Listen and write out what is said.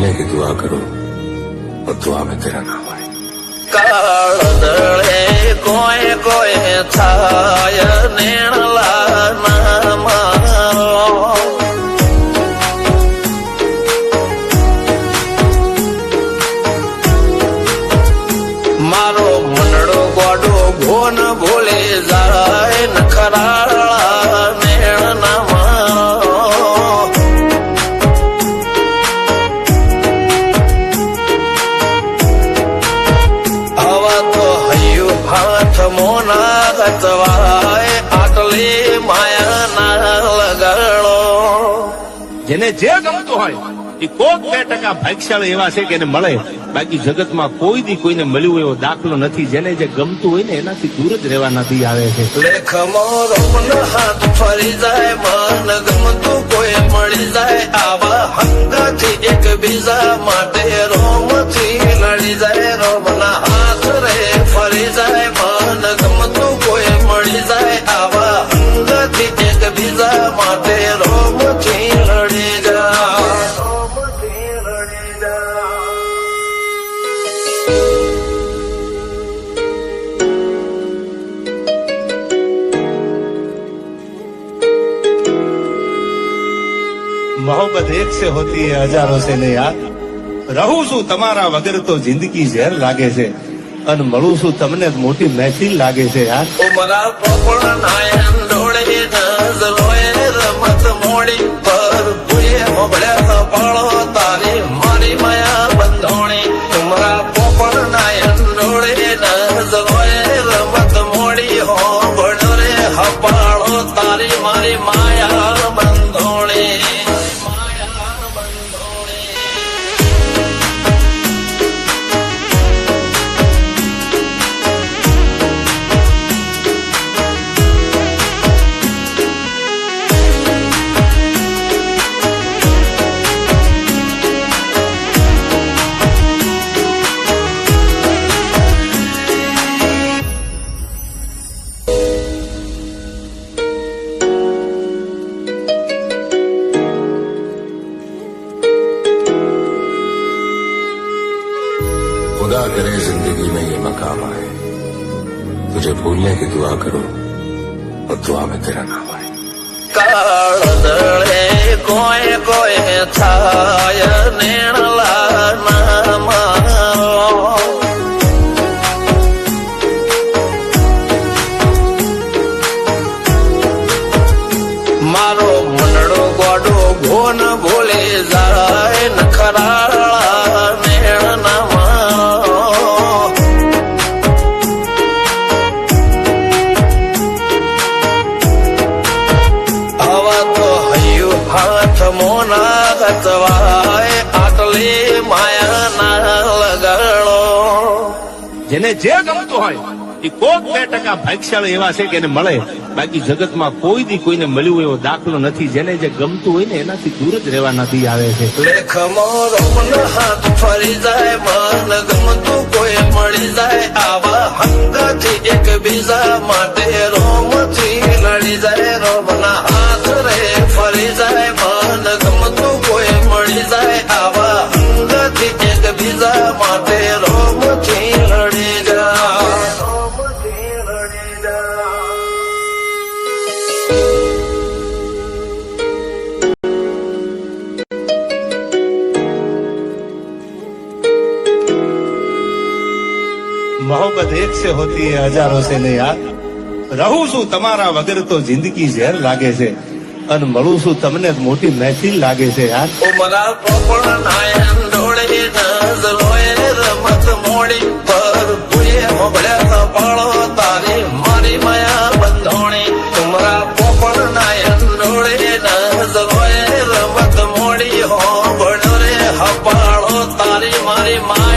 भूलने की दुआ करो और दुआ में तेरा नाम आए। काळदळे कोय कोय थाय नेणला नाम मारो मनडो गोडो भोन भूले जाय नखराळा नेण नाम हाथ मोना गतवाय आटले माया ना लगाड़ो। જેને જે ગમતું હોય એ કોક 2% ભાગ્યશાળી એવા છે કે એને મળે, બાકી જગતમાં કોઈ દી કોઈને મળ્યું એવો દાખલો નથી. જેને જે ગમતું હોય ને એનાથી દૂર જ રહેવા નથી આવે છે. લેખ મોરો હાથ ફરી જાય મન ગમતું કોઈ મળી જાય આવા હંગાથી એક બીજા માટે રોમથી લડી જાય રોમના હાથ રે ફરી જાય મન ગમતું કોઈ મળી જાય આવા હંગાથી એક બીજા માટે રોમથી લડી જાય રોમથી લડી જાય। मोहब्बत एक से होती है हजारों से ने यार। रहूं છું તમારા વગર તો જિંદગી ઝેર લાગે છે અને મળું છું તમને મોટી મહેફિલ લાગે છે યાર। ઉમરા પોપળ નાયન ડોળે નજરોએ રમત મોડી પર ભૂએ મોબળ્યા પાળો તારી મારી માયા બંધોણી। ઉમરા પોપળ નાયન ડોળે નજરોએ રમત મોડી હો બળો રે હપાળો તારી મારી માયા બંધોણી। खुदा करे जिंदगी में ये मकाम आए, तुझे भूलने की दुआ करो और दुआ में तेरा नाम आए। काळदळे कोय कोय थाय नेणला नाम मारो मनडो गोडो भोन भूले जाय नखराळा नेण नाम हाथ मोना गतवाय आटले माया ना लगाड़ो। જેને જે ગમતું હોય એ કોક 2% ભાગ્યશાળી એવા છે કે એને મળે, બાકી જગતમાં કોઈ દી કોઈને મળ્યું એવો દાખલો નથી. જેને જે ગમતું હોય ને એનાથી દૂર જ રહેવા નથી આવે છે। લેખ મોરો હાથ ફરી જાય મન ગમતું કોઈ મળી જાય આવા હંગાથી એક બીજા માટે રોમથી લડી જાય રોમના હાથ રે ફરી જાય મન ગમતું કોઈ મળી જાય આવા હંગાથી એક બીજા માટે રોમથી લડી જાય રોમથી લડી જાય। मोहब्बत एक से होती है हजारों से ने यार। रहूं છું તમારા વગર તો જિંદગી ઝેર લાગે છે અને મળું છું તમને મોટી મહેફિલ લાગે છે યાર। ઉમરા પોપળ નાયન ડોળે નજરોએ રમત મોડી પર ભૂએ મોબળ્યા પાળો તારી મારી માયા બંધોણી। ઉમરા પોપળ નાયન ડોળે નજરોએ રમત મોડી હો બળો રે હપાળો તારી મારી માયા